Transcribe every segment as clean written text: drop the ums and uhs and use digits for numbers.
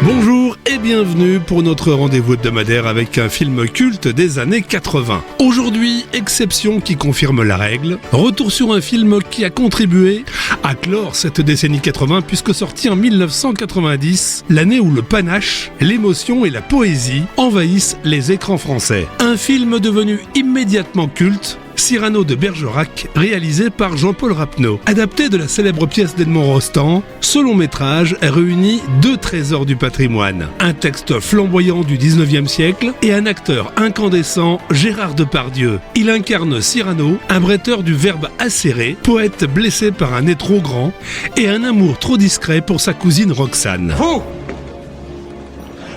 Bonjour et bienvenue pour notre rendez-vous hebdomadaire avec un film culte des années 80. Aujourd'hui, exception qui confirme la règle, retour sur un film qui a contribué à clore cette décennie 80 puisque sorti en 1990, l'année où le panache, l'émotion et la poésie envahissent les écrans français. Un film devenu immédiatement culte, Cyrano de Bergerac, réalisé par Jean-Paul Rapneau. Adapté de la célèbre pièce d'Edmond Rostand, ce long métrage réunit deux trésors du patrimoine. Un texte flamboyant du 19e siècle et un acteur incandescent, Gérard Depardieu. Il incarne Cyrano, un bretteur du verbe acérer, poète blessé par un nez trop grand et un amour trop discret pour sa cousine Roxane.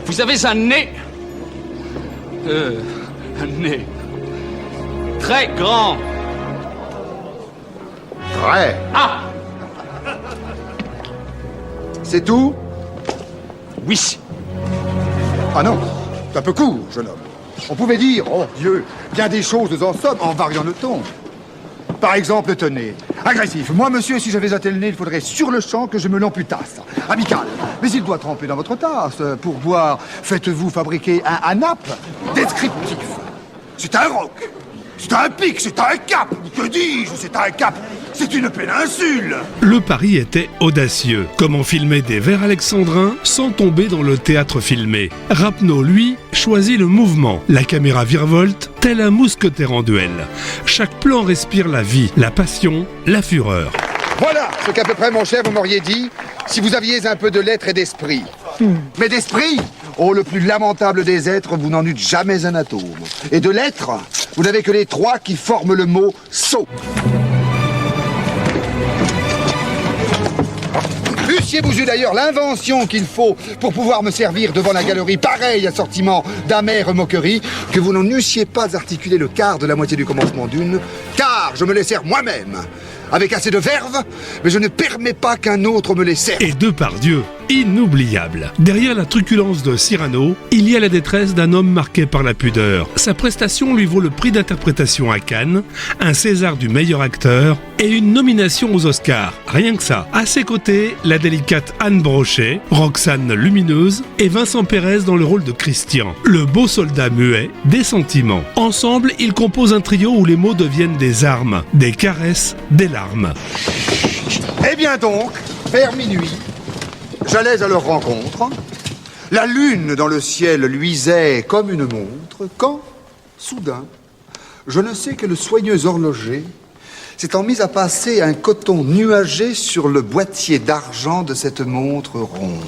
Vous avez un nez... un nez... très grand. Très. Ah! C'est tout? Oui. Ah non, c'est un peu court, jeune homme. On pouvait dire, oh Dieu, bien des choses en somme en variant le ton. Par exemple, tenez, agressif. Moi, monsieur, si j'avais atteint le nez, il faudrait sur le champ que je me l'amputasse. Amical. Mais il doit tremper dans votre tasse. Pour boire, faites-vous fabriquer un ANAP descriptif. C'est un roc. C'est un pic, c'est un cap. Que dis-je? C'est un cap. C'est une péninsule. Le pari était audacieux. Comment filmer des vers alexandrins sans tomber dans le théâtre filmé? Rapneau, lui, choisit le mouvement. La caméra virevolte, tel un mousquetaire en duel. Chaque plan respire la vie, la passion, la fureur. Voilà ce qu'à peu près, mon cher, vous m'auriez dit si vous aviez un peu de lettres et d'esprit. Mais d'esprit, oh, le plus lamentable des êtres, vous n'en eûtes jamais un atome. Et de lettres, vous n'avez que les trois qui forment le mot « sot ». Eussiez-vous eu d'ailleurs l'invention qu'il faut pour pouvoir me servir devant la galerie pareil assortiment d'amères moqueries, que vous n'en eussiez pas articulé le quart de la moitié du commencement d'une, car je me les sers moi-même, avec assez de verve, mais je ne permets pas qu'un autre me les serve. Et Depardieu, inoubliable. Derrière la truculence de Cyrano, il y a la détresse d'un homme marqué par la pudeur. Sa prestation lui vaut le prix d'interprétation à Cannes, un César du meilleur acteur et une nomination aux Oscars. Rien que ça. À ses côtés, la délicate Anne Brochet, Roxane lumineuse et Vincent Pérez dans le rôle de Christian, le beau soldat muet des sentiments. Ensemble, ils composent un trio où les mots deviennent des armes, des caresses, des larmes. Eh bien donc, vers minuit, j'allais à leur rencontre. La lune dans le ciel luisait comme une montre, quand, soudain, je ne sais quel soigneux horloger s'étant mis à passer un coton nuagé sur le boîtier d'argent de cette montre ronde.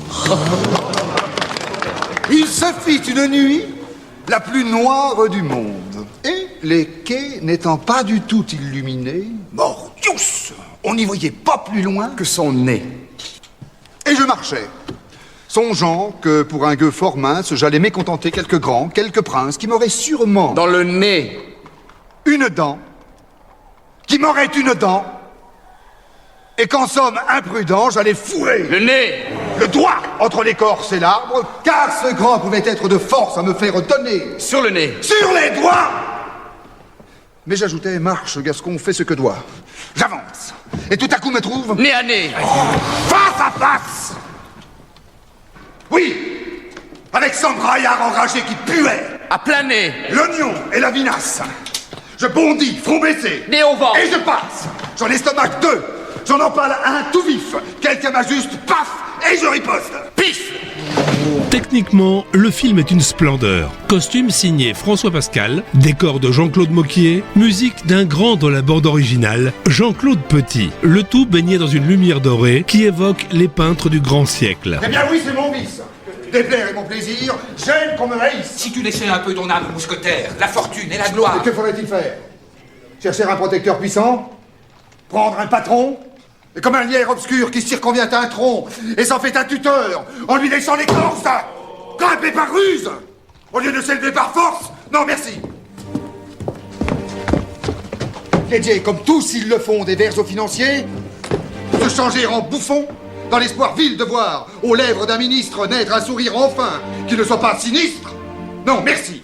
Il se fit une nuit la plus noire du monde. Et les quais n'étant pas du tout illuminés, mordius, on n'y voyait pas plus loin que son nez. Et je marchais, songeant que pour un gueux fort mince, j'allais mécontenter quelques grands, quelques princes qui m'auraient sûrement... Dans le nez. Une dent, qui m'aurait une dent, et qu'en somme imprudent, j'allais fourrer... Le nez. Le doigt entre l'écorce et l'arbre, car ce grand pouvait être de force à me faire donner... Sur le nez. Sur les doigts. Mais j'ajoutais, marche, Gascon, fais ce que doit. J'avance, et tout à coup me trouve... Nez à nez. Face à face. Oui, avec son braillard enragé qui puait. À plein nez. L'oignon et la vinasse. Je bondis, front baissé. Nez au vent. Et je passe. J'en estomac deux. J'en empale un tout vif. Quelqu'un m'ajuste, paf, et je riposte. Pif. Techniquement, le film est une splendeur. Costume signé François Pascal, décor de Jean-Claude Moquier, musique d'un grand dans la bande originale, Jean-Claude Petit. Le tout baigné dans une lumière dorée qui évoque les peintres du grand siècle. Eh bien oui, c'est mon vice. Déplaire est mon plaisir, j'aime qu'on me haïsse. Si tu laissais un peu ton âme, mousquetaire, la fortune et la gloire... Et que faudrait-il faire? Chercher un protecteur puissant? Prendre un patron? Et comme un lierre obscur qui circonvient un tronc et s'en fait un tuteur en lui laissant l'écorce? Grimper par ruse au lieu de s'élever par force? Non, merci. Dédier, comme tous ils le font, des vers aux financiers, se changer en bouffon dans l'espoir vil de voir aux lèvres d'un ministre naître un sourire enfin qui ne soit pas sinistre? Non, merci.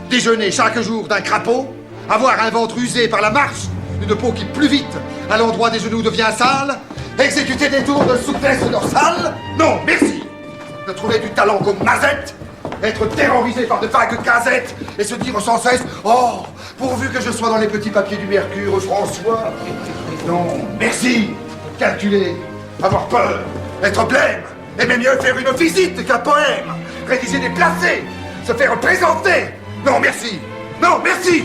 Déjeuner chaque jour d'un crapaud, avoir un ventre usé par la marche, une peau qui plus vite à l'endroit des genoux devient sale, exécuter des tours de souplesse dorsale? Non, merci. de trouver du talent comme Mazette, être terrorisé par de vagues gazettes et se dire sans cesse « Oh, pourvu que je sois dans les petits papiers du Mercure, François !» Non, merci. Calculer, avoir peur, être blême, aimer mieux faire une visite qu'un poème, rédiger des placés, se faire présenter. Non, merci. Non, merci.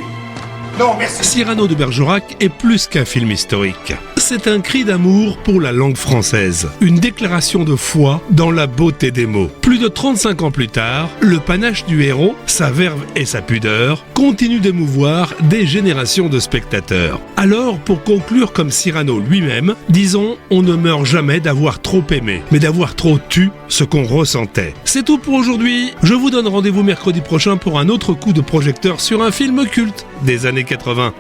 Non, merci. Cyrano de Bergerac est plus qu'un film historique. C'est un cri d'amour pour la langue française, une déclaration de foi dans la beauté des mots. Plus de 35 ans plus tard, le panache du héros, sa verve et sa pudeur, continuent d'émouvoir des générations de spectateurs. Alors, pour conclure comme Cyrano lui-même, disons, on ne meurt jamais d'avoir trop aimé, mais d'avoir trop tu ce qu'on ressentait. C'est tout pour aujourd'hui. Je vous donne rendez-vous mercredi prochain pour un autre coup de projecteur sur un film culte des années 80.